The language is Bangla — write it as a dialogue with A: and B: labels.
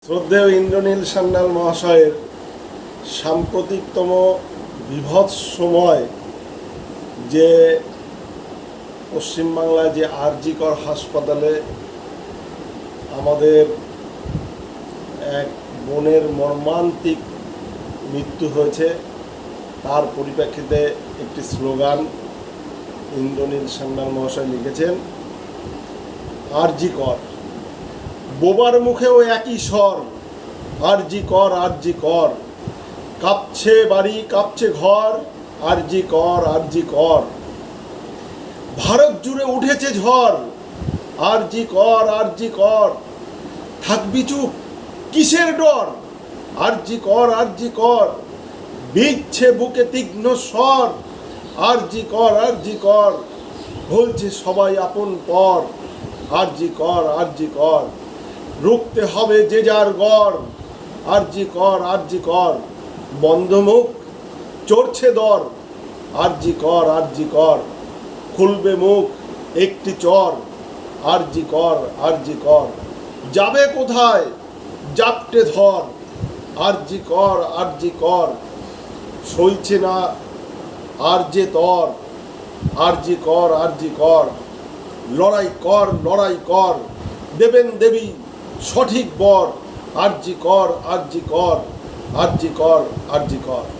A: শ্রদ্ধেয় ইন্দ্রনীল সান্যাল মহাশয়ের সাম্প্রতিকতম বীভৎস সময় যে পশ্চিমবাংলায় যে আর.জি. কর হাসপাতালে আমাদের এক বোনের মর্মান্তিক মৃত্যু হয়েছে, তার পরিপ্রেক্ষিতে একটি স্লোগান ইন্দ্রনীল সান্যাল মহাশয় লিখেছেন, আর.জি. কর। বোবার মুখেও একই স্বর, আর.জি. কর, আর.জি. কর। কাঁপছে বাড়ি, কাঁপছে ঘর, আর.জি. কর, আর.জি. কর। ভারত জুড়ে উঠেছে ঝড়, আর.জি. কর, আর.জি. কর। থাকবি চুপ, কিসের ডর, আর.জি. কর, আর.জি. কর। বিচ্ছে বুকে তীক্ষ্ণ স্বর, আর.জি. কর, আর.জি. কর। বলছে সবাই আপন পর, আর.জি. কর, আর.জি. কর। রুখতে হবে যে যার গড়, আর.জি. কর, আর.জি. কর। বন্ধ মুখ চড়ছে দর, আর.জি. কর, আর.জি. কর। খুলবে মুখ একটি চর, আর.জি. কর, আর.জি. কর। যাবে কোথায় জাপটে ধর, আর.জি. কর, আর.জি. কর। সইছে না আর যে তর, আর.জি. কর, আর.জি. কর। লড়াই কর, লড়াই কর, দেবেন দেবী সঠিক বর, আর.জি. কর, আর.জি. কর। আর.জি. কর, আর.জি. কর।